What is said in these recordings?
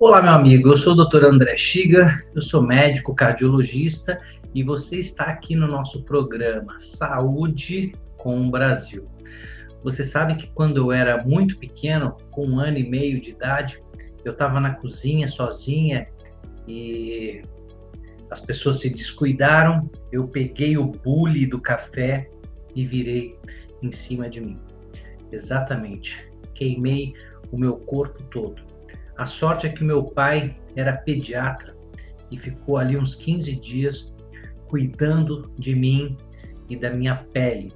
Olá, meu amigo, eu sou o Dr. André Chiga, eu sou médico cardiologista e você está aqui no nosso programa Saúde com o Brasil. Você sabe que quando eu era muito pequeno, com 1 ano e meio de idade, eu estava na cozinha sozinha e as pessoas se descuidaram, eu peguei o bule do café e virei em cima de mim. Exatamente, queimei o meu corpo todo. A sorte é que meu pai era pediatra e ficou ali uns 15 dias cuidando de mim e da minha pele.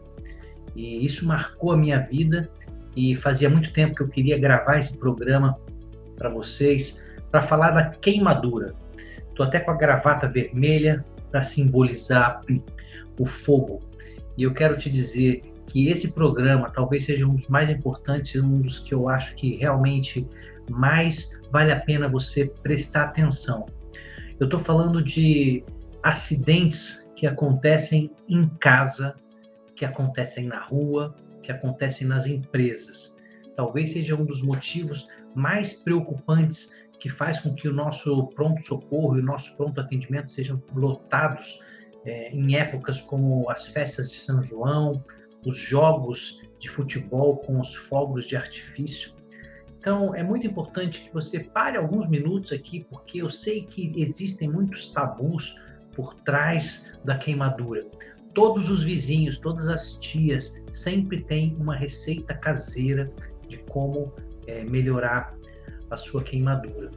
E isso marcou a minha vida e fazia muito tempo que eu queria gravar esse programa para vocês, para falar da queimadura. Estou até com a gravata vermelha para simbolizar o fogo. E eu quero te dizer que esse programa talvez seja um dos mais importantes, um dos que eu acho que realmente mais vale a pena você prestar atenção. Eu estou falando de acidentes que acontecem em casa, que acontecem na rua, que acontecem nas empresas. Talvez seja um dos motivos mais preocupantes que faz com que o nosso pronto-socorro e o nosso pronto-atendimento sejam lotados em épocas como as festas de São João, os jogos de futebol com os fogos de artifício. Então, é muito importante que você pare alguns minutos aqui, porque eu sei que existem muitos tabus por trás da queimadura. Todos os vizinhos, todas as tias sempre têm uma receita caseira de como melhorar a sua queimadura.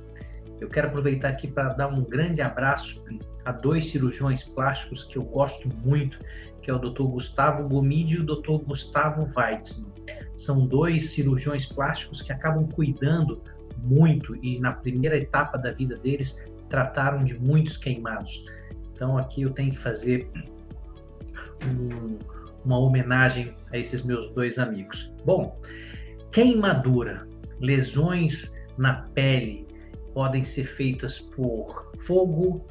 Eu quero aproveitar aqui para dar um grande abraço a 2 cirurgiões plásticos que eu gosto muito, que é o Dr. Gustavo Gomide e o Dr. Gustavo Weitzman. São 2 cirurgiões plásticos que acabam cuidando muito e na primeira etapa da vida deles trataram de muitos queimados. Então aqui eu tenho que fazer uma homenagem a esses meus 2 amigos. Bom, queimadura, lesões na pele podem ser feitas por fogo,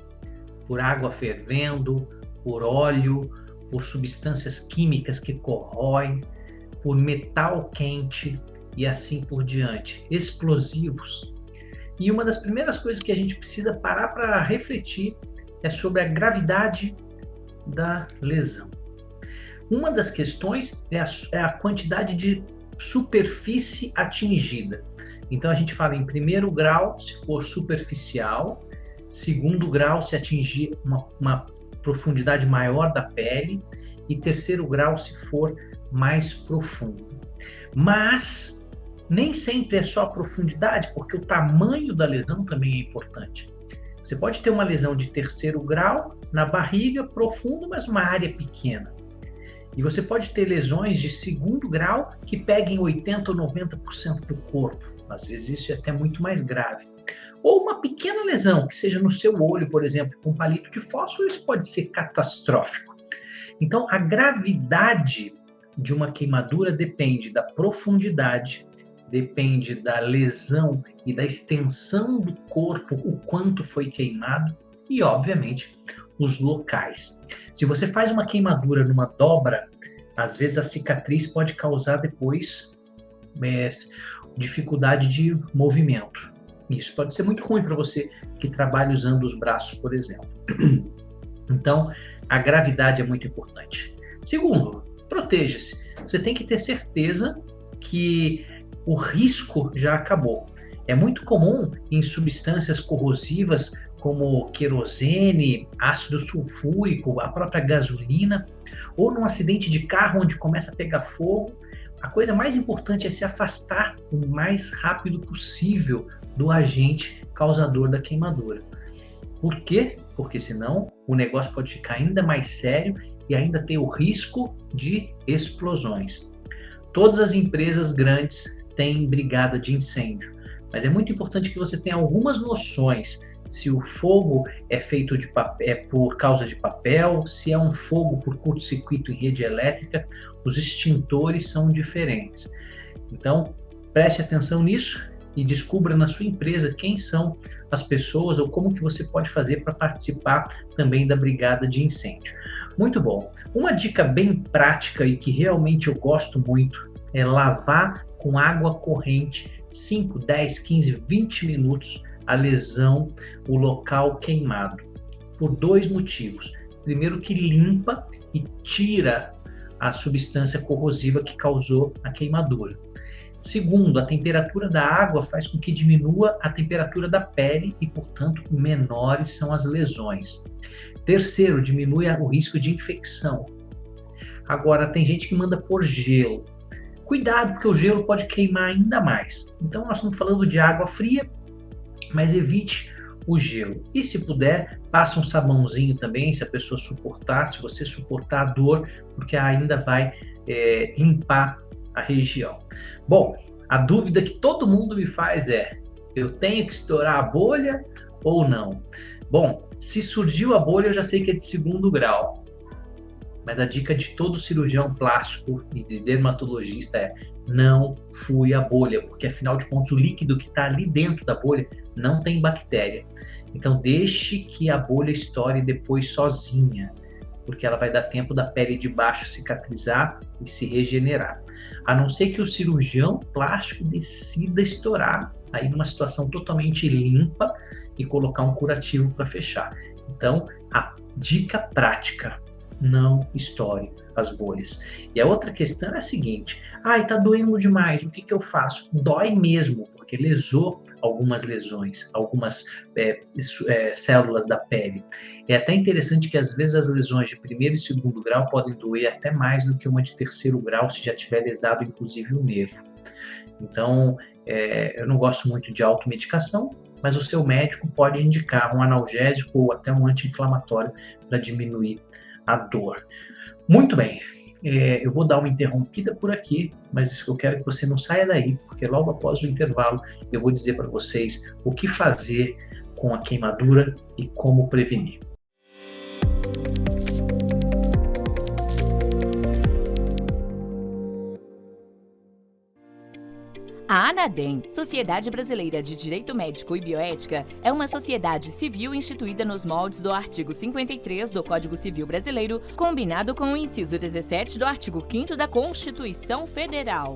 por água fervendo, por óleo, por substâncias químicas que corroem, por metal quente e assim por diante, explosivos. E uma das primeiras coisas que a gente precisa parar para refletir é sobre a gravidade da lesão. Uma das questões é a quantidade de superfície atingida. Então a gente fala em primeiro grau se for superficial, segundo grau se atingir uma profundidade maior da pele e terceiro grau se for mais profundo. Mas nem sempre é só a profundidade, porque o tamanho da lesão também é importante. Você pode ter uma lesão de terceiro grau na barriga, profundo, mas uma área pequena. E você pode ter lesões de segundo grau que peguem 80% ou 90% do corpo. Às vezes isso é até muito mais grave. Ou uma pequena lesão, que seja no seu olho, por exemplo, com palito de fósforo, isso pode ser catastrófico. Então, a gravidade de uma queimadura depende da profundidade, depende da lesão e da extensão do corpo, o quanto foi queimado e, obviamente, os locais. Se você faz uma queimadura numa dobra, às vezes a cicatriz pode causar depois dificuldade de movimento. Isso pode ser muito ruim para você que trabalha usando os braços, por exemplo. Então, a gravidade é muito importante. Segundo, proteja-se. Você tem que ter certeza que o risco já acabou. É muito comum em substâncias corrosivas como querosene, ácido sulfúrico, a própria gasolina, ou num acidente de carro onde começa a pegar fogo, a coisa mais importante é se afastar o mais rápido possível do agente causador da queimadura. Por quê? Porque senão o negócio pode ficar ainda mais sério e ainda ter o risco de explosões. Todas as empresas grandes têm brigada de incêndio, mas é muito importante que você tenha algumas noções. Se o fogo é feito por causa de papel, se é um fogo por curto-circuito em rede elétrica, os extintores são diferentes. Então, preste atenção nisso e descubra na sua empresa quem são as pessoas ou como que você pode fazer para participar também da brigada de incêndio. Muito bom. Uma dica bem prática e que realmente eu gosto muito é lavar com água corrente 5, 10, 15, 20 minutos a lesão, o local queimado, por 2 motivos. Primeiro, que limpa e tira a substância corrosiva que causou a queimadura. Segundo, a temperatura da água faz com que diminua a temperatura da pele e, portanto, menores são as lesões. Terceiro, diminui o risco de infecção. Agora, tem gente que manda pôr gelo. Cuidado, porque o gelo pode queimar ainda mais. Então, nós estamos falando de água fria, mas evite o gelo. E se puder, passa um sabãozinho também, se a pessoa suportar, se você suportar a dor, porque ainda vai limpar a região. Bom, a dúvida que todo mundo me faz é: eu tenho que estourar a bolha ou não? Bom, se surgiu a bolha, eu já sei que é de 2º grau. Mas a dica de todo cirurgião plástico e de dermatologista é: não fure a bolha, porque afinal de contas o líquido que está ali dentro da bolha não tem bactéria. Então deixe que a bolha estoure depois sozinha, porque ela vai dar tempo da pele de baixo cicatrizar e se regenerar. A não ser que o cirurgião plástico decida estourar aí numa situação totalmente limpa e colocar um curativo para fechar. Então, a dica prática: não estoure as bolhas. E a outra questão é a seguinte: tá doendo demais, o que eu faço? Dói mesmo, porque lesou algumas lesões, algumas células da pele. É até interessante que às vezes as lesões de 1º e 2º grau podem doer até mais do que uma de 3º grau, se já tiver lesado inclusive o nervo. Então, eu não gosto muito de automedicação, mas o seu médico pode indicar um analgésico ou até um anti-inflamatório para diminuir a dor. Muito bem, eu vou dar uma interrompida por aqui, mas eu quero que você não saia daí, porque logo após o intervalo eu vou dizer para vocês o que fazer com a queimadura e como prevenir. A ANADEM, Sociedade Brasileira de Direito Médico e Bioética, é uma sociedade civil instituída nos moldes do artigo 53 do Código Civil Brasileiro, combinado com o inciso 17 do artigo 5º da Constituição Federal.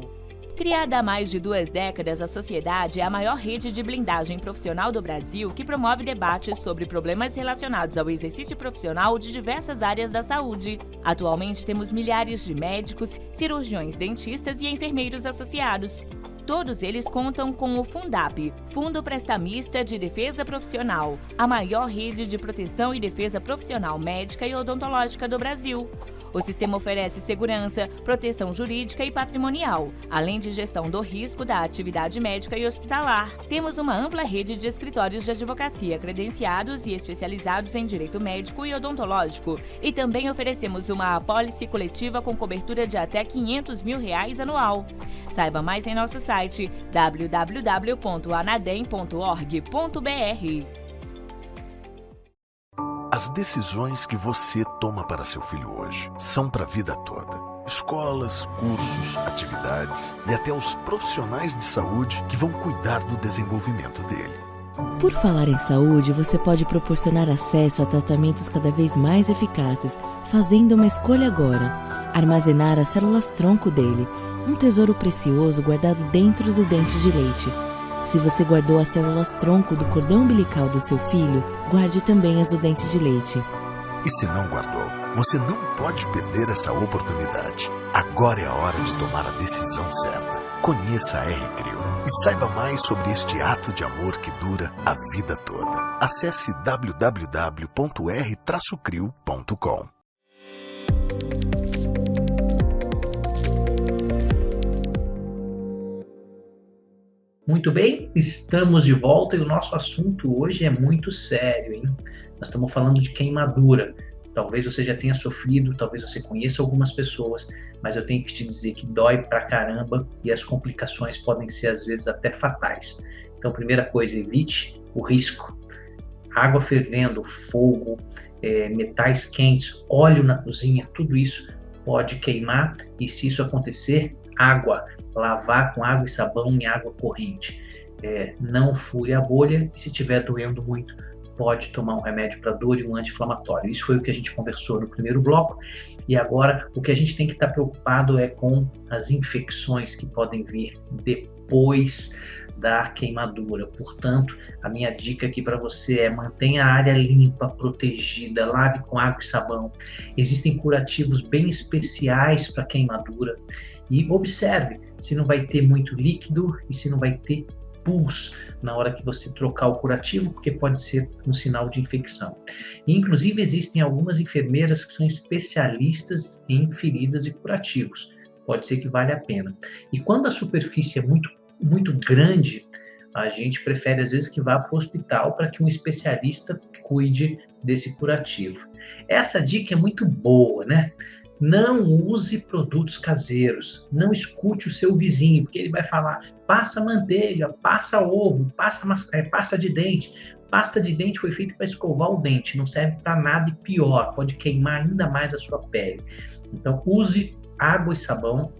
Criada há mais de 2 décadas, a sociedade é a maior rede de blindagem profissional do Brasil que promove debates sobre problemas relacionados ao exercício profissional de diversas áreas da saúde. Atualmente temos milhares de médicos, cirurgiões dentistas e enfermeiros associados. Todos eles contam com o Fundap, Fundo Prestamista de Defesa Profissional, a maior rede de proteção e defesa profissional médica e odontológica do Brasil. O sistema oferece segurança, proteção jurídica e patrimonial, além de gestão do risco da atividade médica e hospitalar. Temos uma ampla rede de escritórios de advocacia credenciados e especializados em direito médico e odontológico, e também oferecemos uma apólice coletiva com cobertura de até R$500 mil anual. Saiba mais em nosso site www.anadem.org.br. As decisões que você toma para seu filho hoje são para a vida toda. Escolas, cursos, atividades e até os profissionais de saúde que vão cuidar do desenvolvimento dele. Por falar em saúde, você pode proporcionar acesso a tratamentos cada vez mais eficazes, fazendo uma escolha agora: armazenar as células-tronco dele, um tesouro precioso guardado dentro do dente de leite. Se você guardou as células-tronco do cordão umbilical do seu filho, guarde também as do dente de leite. E se não guardou, você não pode perder essa oportunidade. Agora é a hora de tomar a decisão certa. Conheça a R-Creo e saiba mais sobre este ato de amor que dura a vida toda. Acesse www.r-creo.com. Muito bem, estamos de volta e o nosso assunto hoje é muito sério, hein? Nós estamos falando de queimadura. Talvez você já tenha sofrido, talvez você conheça algumas pessoas, mas eu tenho que te dizer que dói pra caramba e as complicações podem ser às vezes até fatais. Então, primeira coisa, evite o risco. Água fervendo, fogo, metais quentes, óleo na cozinha, tudo isso pode queimar e se isso acontecer, água. Lavar com água e sabão em água corrente. Não fure a bolha e se estiver doendo muito, pode tomar um remédio para dor e um anti-inflamatório. Isso foi o que a gente conversou no primeiro bloco. E agora o que a gente tem que estar preocupado é com as infecções que podem vir depois da queimadura. Portanto, a minha dica aqui para você é: mantenha a área limpa, protegida, lave com água e sabão. Existem curativos bem especiais para queimadura e observe se não vai ter muito líquido e se não vai ter pus na hora que você trocar o curativo, porque pode ser um sinal de infecção. E, inclusive, existem algumas enfermeiras que são especialistas em feridas e curativos. Pode ser que valha a pena. E quando a superfície é muito grande, a gente prefere às vezes que vá para o hospital para que um especialista cuide desse curativo. Essa dica é muito boa, né? Não use produtos caseiros, não escute o seu vizinho, porque ele vai falar: passa manteiga, passa ovo, pasta de dente. Pasta de dente foi feita para escovar o dente, não serve para nada e pior, pode queimar ainda mais a sua pele. Então use água e sabão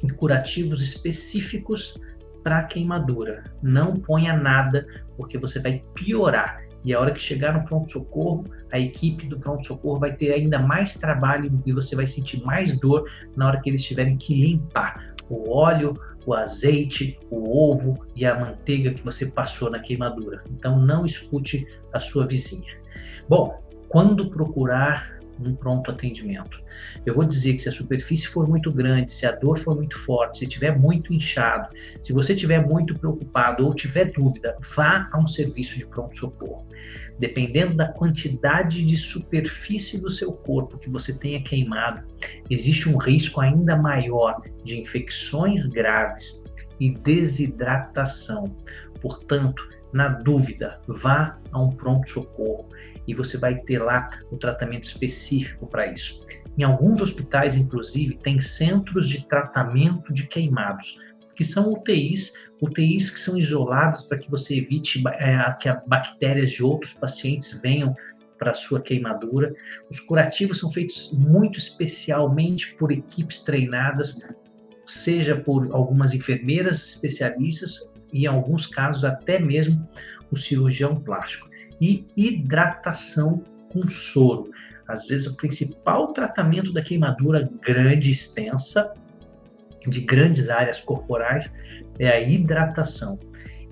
em curativos específicos para queimadura. Não ponha nada, porque você vai piorar. E a hora que chegar no pronto-socorro, a equipe do pronto-socorro vai ter ainda mais trabalho e você vai sentir mais dor na hora que eles tiverem que limpar o óleo, o azeite, o ovo e a manteiga que você passou na queimadura. Então não escute a sua vizinha. Bom, quando procurar um pronto atendimento? Eu vou dizer que se a superfície for muito grande, se a dor for muito forte, se estiver muito inchado, se você estiver muito preocupado ou tiver dúvida, vá a um serviço de pronto-socorro. Dependendo da quantidade de superfície do seu corpo que você tenha queimado, existe um risco ainda maior de infecções graves e desidratação. Portanto, na dúvida, vá a um pronto-socorro e você vai ter lá um tratamento específico para isso. Em alguns hospitais, inclusive, tem centros de tratamento de queimados, que são UTIs que são isoladas para que você evite que bactérias de outros pacientes venham para a sua queimadura. Os curativos são feitos muito especialmente por equipes treinadas, seja por algumas enfermeiras especialistas e, em alguns casos, até mesmo o cirurgião plástico. E hidratação com soro. Às vezes, o principal tratamento da queimadura grande, extensa, de grandes áreas corporais, é a hidratação.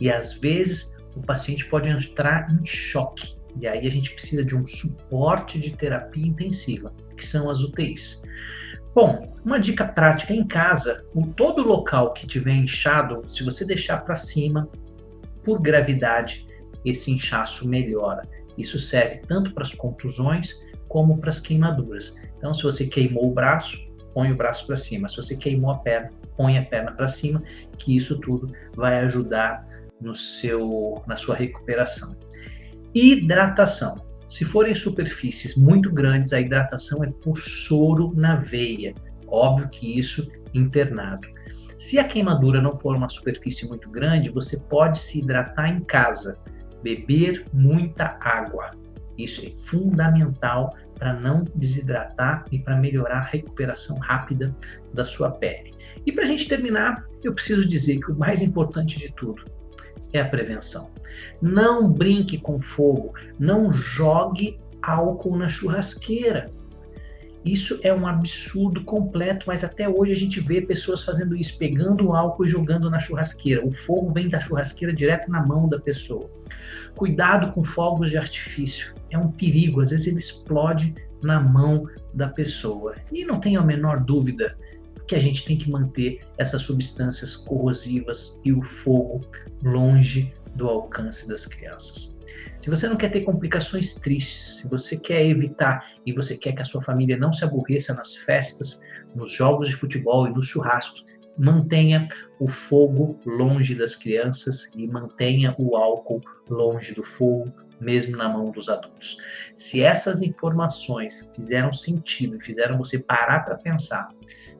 E, às vezes, o paciente pode entrar em choque. E aí a gente precisa de um suporte de terapia intensiva, que são as UTIs. Bom, uma dica prática em casa: todo local que tiver inchado, se você deixar para cima, por gravidade, esse inchaço melhora. Isso serve tanto para as contusões como para as queimaduras. Então, se você queimou o braço, põe o braço para cima. Se você queimou a perna, põe a perna para cima, que isso tudo vai ajudar na sua recuperação. Hidratação. Se forem superfícies muito grandes, a hidratação é por soro na veia. Óbvio que isso internado. Se a queimadura não for uma superfície muito grande, você pode se hidratar em casa. Beber muita água. Isso é fundamental para não desidratar e para melhorar a recuperação rápida da sua pele. E para a gente terminar, eu preciso dizer que o mais importante de tudo é a prevenção. Não brinque com fogo, não jogue álcool na churrasqueira. Isso é um absurdo completo, mas até hoje a gente vê pessoas fazendo isso, pegando o álcool e jogando na churrasqueira. O fogo vem da churrasqueira direto na mão da pessoa. Cuidado com fogos de artifício, é um perigo, às vezes ele explode na mão da pessoa. E não tenho a menor dúvida que a gente tem que manter essas substâncias corrosivas e o fogo longe do alcance das crianças. Se você não quer ter complicações tristes, se você quer evitar e você quer que a sua família não se aborreça nas festas, nos jogos de futebol e nos churrascos, mantenha o fogo longe das crianças e mantenha o álcool longe do fogo, mesmo na mão dos adultos. Se essas informações fizeram sentido e fizeram você parar para pensar,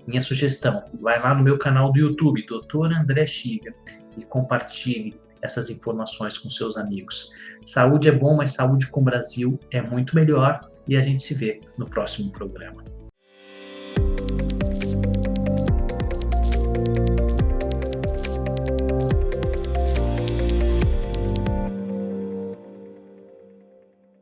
minha sugestão, vai lá no meu canal do YouTube, Dr. André Chiga, e compartilhe essas informações com seus amigos. Saúde é bom, mas saúde com o Brasil é muito melhor, e a gente se vê no próximo programa.